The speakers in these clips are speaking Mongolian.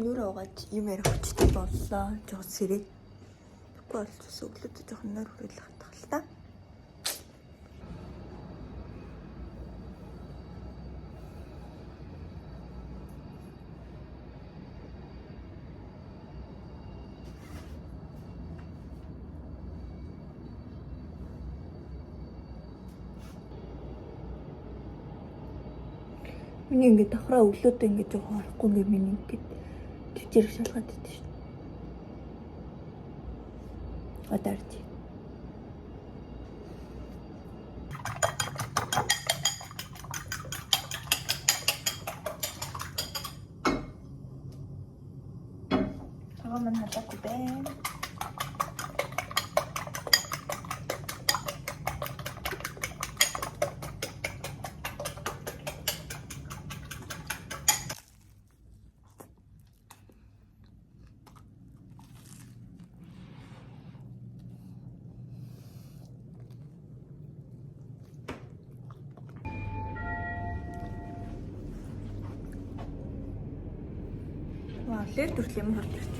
нүүрээ угааж юм ярих хүчтэй боллоо. Жоо сэрээ. Тэгэхгүй бол өглөөд жоохон нойр хүрээлэх хатах л та. Миний ингээд давхраа өглөөдөө ингээд жоохон орохгүй ингээд миний ингээд төвчээр шалгаад байдаг шүү. Адарч. Тага мань халаагүй байна. Лэр төрөл юм хурд ирж.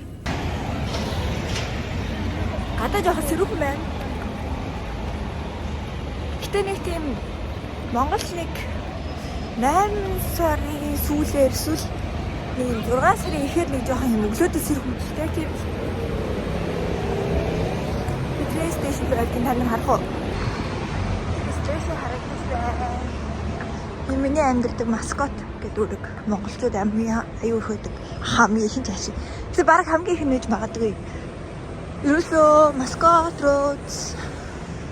Гадаа жоохон сэрүүхэн байна. Гэтэ нэг тийм Монгол нэг 8 сарын сүүлээр эсвэл нэг 6 сарын ихээр нэг жоохон юм өглөөдөө сэрүүхэн болтой тийм. PlayStation байгаад тань харах уу? PlayStation харагдаж байна. Миний амьдардаг маскот гэдэг үүрэг монголчууд хамгийн аюул хөдөг хамгийн их жишээ. Тэгээ баг хамгийн их нэж магадгүй. Ерөөсөө маскот руу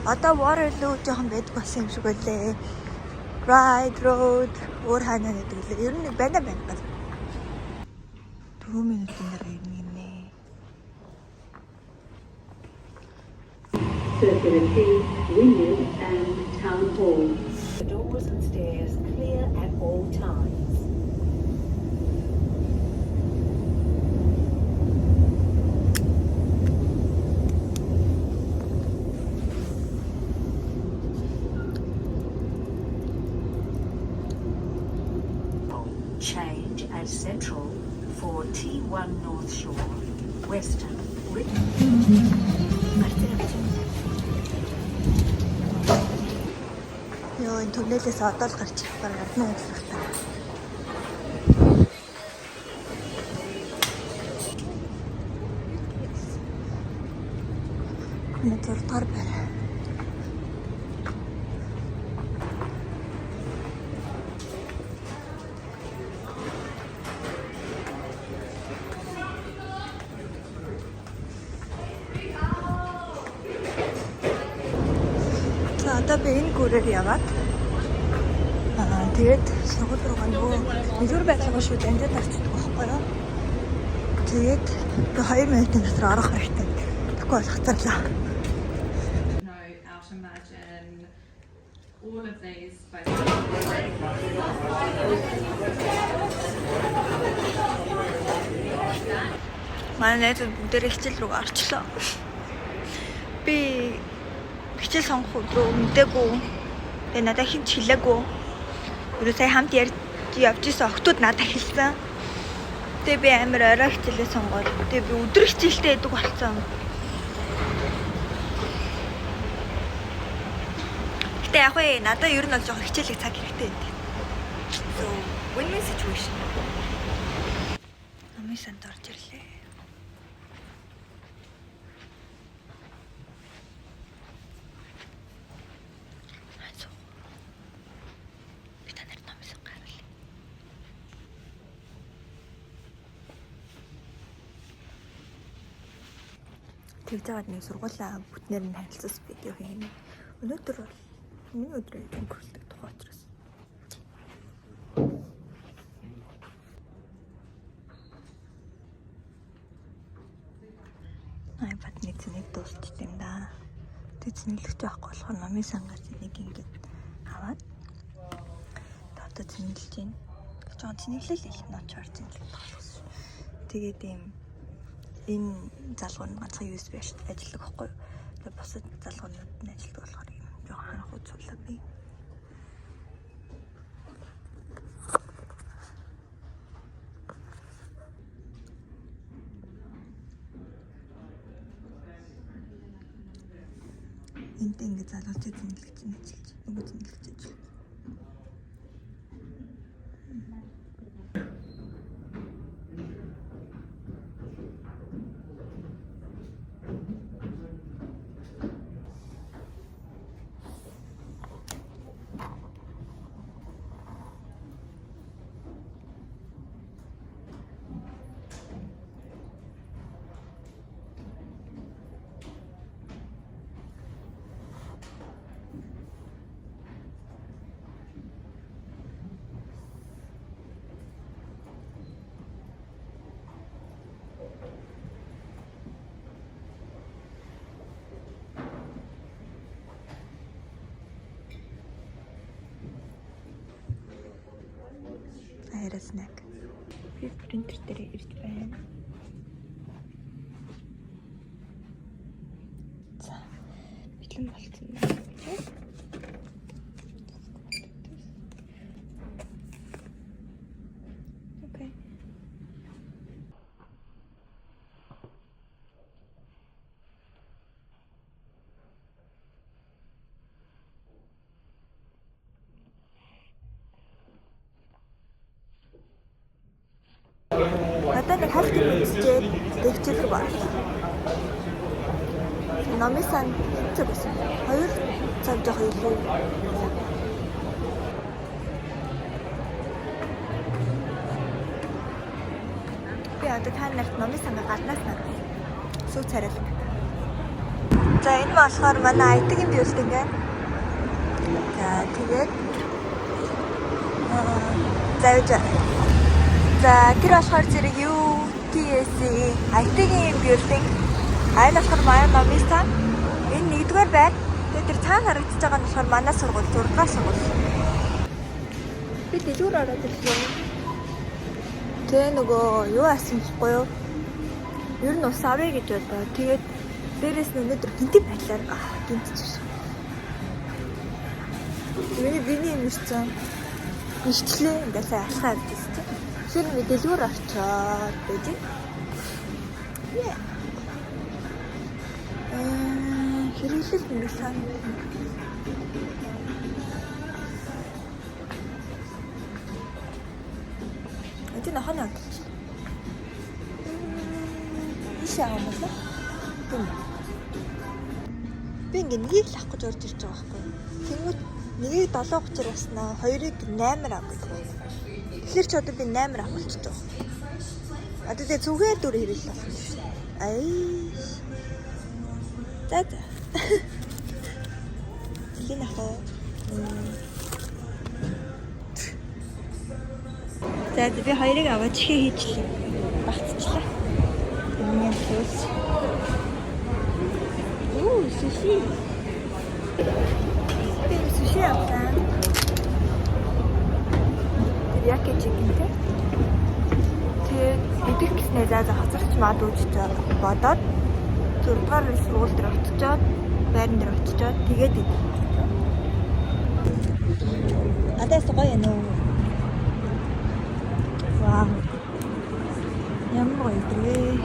одоо Waterloo жоохон байдаг болсон юм шиг байлээ. Ride Road өөр хаана гэдэг лээ. Ер нь байна. 4 минутын дараа ирнэ гинэ. Circular Wynyard and Town Hall. The doors and stairs clear at all times. Change as central for T1 North Shore, Western Йоо, энэ түнэлээс одоо л гарч ирэх байна. Адны удаа. Энэ зургаар байна. Одоо би энэ гүрээр яваад тэгээд сургууль руугаа нөгөө нэгүр байдлаа шүү дамжаад орчихдог байхгүй юу. Тэгээд би 2 минутын дотор орох хэрэгтэй. Тэгэхгүй бол хацаалаа. Манай найзууд бүгдээ хичээл рүү орчлоо. Би хичээл сонгох өдрөө мэдээгүй. Тэгээ надад хинч хэлээгүй. Юу сая хамт явж исэн охтууд надад хэлсэн. Тэгээ би амар орой хичээлээ сонгоод тэгээ би өдөр хичээлтэй байдаг болсон. Гэтэ яг вэ надад ер нь бол жоохон хичээлийг цаг хэрэгтэй байдаг. So win-win situation. Амин санд орж ирлээ. Тэгж аваад нэг сургуулаа бүтнээр нь харилцаж видео хийнэ. Өнөөдөр бол миний өдрийн өнгөрүүлдэг тухай учраас. iPad нэг зэнийг дуусчт юм да. Тэг зэнэлэгч байхгүй болохоор номын сангаас нэг ингэж аваад одоо зэнэлж байна. Жоо зэнэлэл их ночоор зэнэлж болохсон. Тэгээд ийм энэ залгуур ганцхан USB ажилладаг байхгүй юу. Тэгээ бусад залгуурнууд нь ажилладаг болохоор юм жоохон ханах үзүүлээ би. Энтэй ингээд залгаж зингэлж чинь ажиллаж. Нөгөө зингэлж ажиллаж. Аэроснак. Би принтер дээр ирж байна. За. Бэлэн болчихсон байна. Окей. Одоо нэг хальт үзчихэд дэвчэлэг байна. Номын сан цаг байсан. 2 цаг жоох илүү. Би одоо та нарт номын сан гаднаас нарах. Сүү царай. За энэ болохоор манай IT-ийн билдинг ээ. За тэгээд зааж. За тэр болохоор зэрэг UTSC IT-ийн билдинг. Айн болохоор манай номын сан. Энэ 1-р байр. Тэгээд тэр цаана харагдаж байгаа нь болохоор манай сургууль, 6-р сургууль. Би дэлгүүр ороод ирлээ. Тэгээ нөгөө юу асан гэхгүй юу? Ер нь ус авъя гэж бодлоо. Тэгээд дээрээс нь өнөөдөр гинти байдлаар гинтчих. Миний юм ирсэн. Иштлээ ингээд сайн алхаа авчихсан. Тэр нэг дэлгүүр орчоод байж. Хэрэглэл нэг сан. Это ханаа. Ишаа амлаа. Би ингээд нэг л авах гэж орж ирж байгаа байхгүй. Тэнгүүд нэгийг 7:30 баснаа, 2-ыг 8-аар авах гэдэг. Тэгэхээр ч одоо би 8-аар авах болчихж байгаа. Одоо тэгээ зүгээр 4 хэрэглэл болсон шүү. Ай. Тат. Тин ахоо. За би 2-ыг аваад чихээ хийчихлээ. Багтчихлаа. Миний хэлс. Суши. Би суши авсан. Яг ч гинтэй. Тэгээд идэх гэснээр заа хацарч маад үүсэж бодоод 4-р сургууль дээр очичоод байран дээр очичоод тэгээд идэх. Адаас гоё нөө. Вау. Ямар гоё дээ.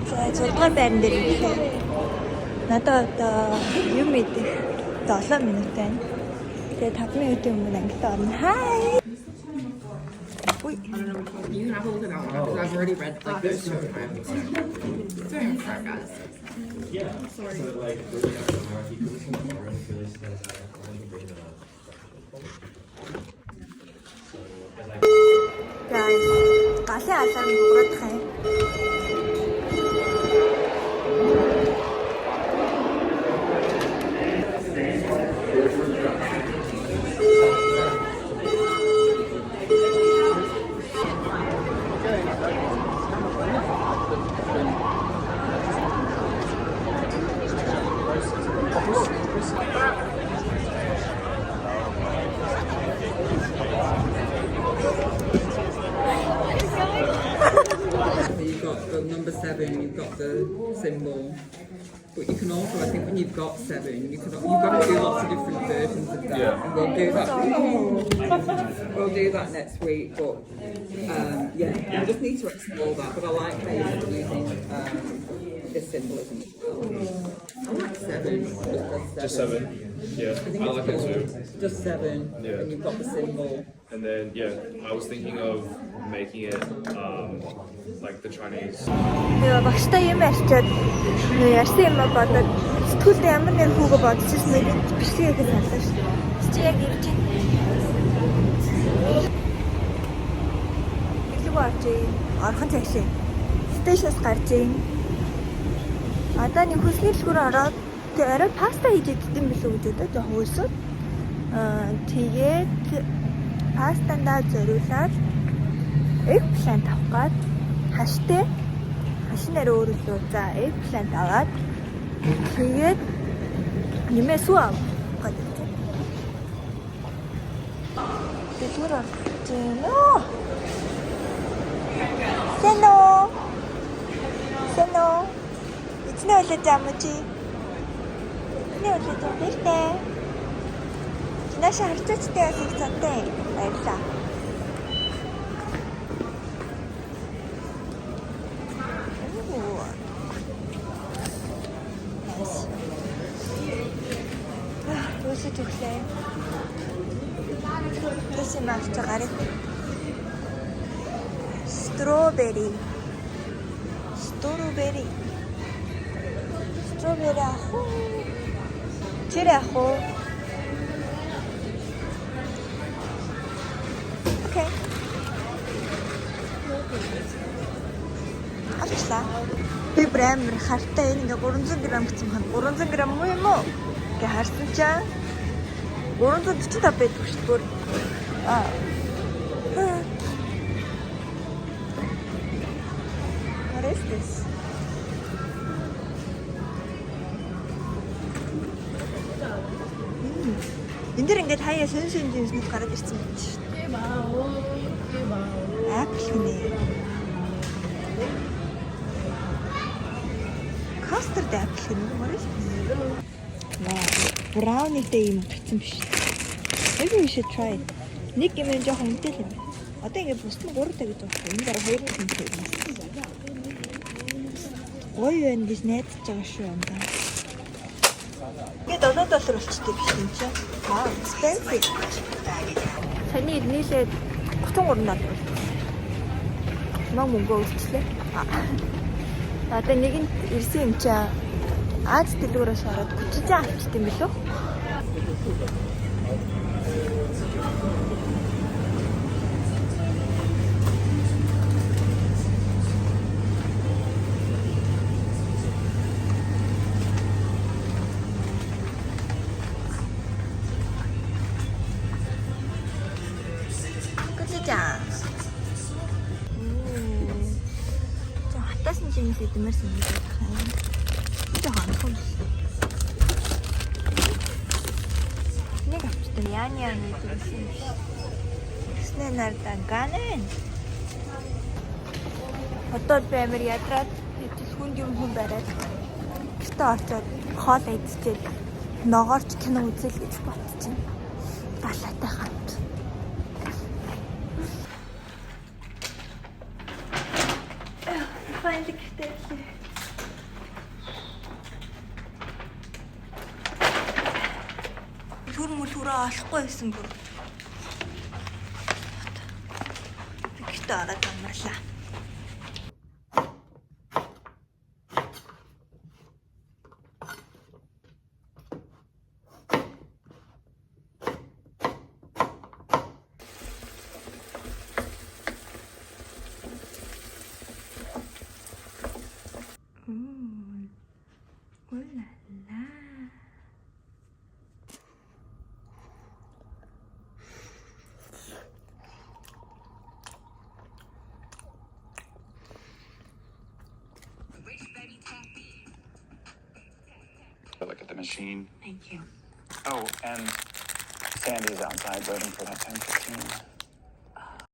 За 6-р байран дээр ирэхээр надад одоо юм идэх 7 минут байна. Тэгээд 5 минутын өмнө ангилаа орно. Hi. Wait. You can have a look at that one because I've already read like this two times. Sorry, guys. Yeah. Sorry. So like guys, галын алаар бүгдх юм. You've got the number 7, you've got the symbol, but you can also, I think when you've got 7, you've got to do lots of different versions of that. Yeah. And we'll do that next week, but yeah, you just need to explore that, but I like how you're using this symbol, isn't it? I like 7. Just 7. Yeah, I like it too. Just 7. Yeah. And you've got the symbol. And then yeah, I was thinking of making it like the Chinese. Тэгээ багштай юм ярьчаад ярьсан юм бодоод сэтгүүлд ямар нэр хүүгээ бодчихсон нэг бичлэгээ хийх саналаа шүү. Чи яг ирж байна. Билүү орж ийн. Орхон цаашаа. Стейшнээс гарч ийн. Одоо нэг хүсний дэлгүүр ороод тэгээ арай паста хийж идсэн билүү гэдэг одоо жоохон өсөд. Тэгээд пастандаа зориулаад eggplant авах гээд хаштай хашнаар өөрөлдөө за eggplant аваад тэгээд нэмээ сүү авах гэдэг. Дэлгүүр орж ийн. Сэно. Эцнээ үлээж амжи. Эцнээ үлээж амжтэй. Наша харцаатай их цантай баярлаа. Өсөж өглөө. Тэсэ мартаж гарыг. Strawberry. ахуу. Тэр ахуу. Окей. Авчлаа. Би брэм хартай энэ ингээ 300 г гэсэн байна. 300 г муу юм уу? Ингээ харсан чаа. 345 байдаг шүү дээ. What is this? Энд дэр ингээд хаяа сонь жинснүүд гараад ирсэн байна шүү дээ. Apple нэ. Custard apple нэ. What is this? Brownie-тэй юм гэсэн биш. Maybe we should try it. Нэг юм жоохон үнэтэй юм. Одоо ингээд бусд нь 3 тагж байгаа. Энэ дараа 2 тагж байна. Ой энэ гэж найдаж байгаа шүү юм да. $7 болчтой биш юм чи. Expensive. Таны нийлээд $33 бол. Мөнгө өгчлээ. Одоо нэгэнд ирсэн юм чи Аз дэлгүүрээс ороод гүцэжээ авчт юм билүү? Идэмэрсэн юм байна. Жохон хөл. Нэг авчтай яа мэдэрсэн биш. Тэснэ нардан ганэн. Одоо баймар ядраад хүнд юм хүн бараад. Гэтэ очоод хоол идчихээд ногоорч кино үзэл гэж бодчих. Галаатай хамт. Find the kitchen. Түрээ олохгүй байсан бүр. Би гэтээ ороод амарлаа. Look at the machine. Thank you. Oh, and Sandy's outside waiting for that 10:15.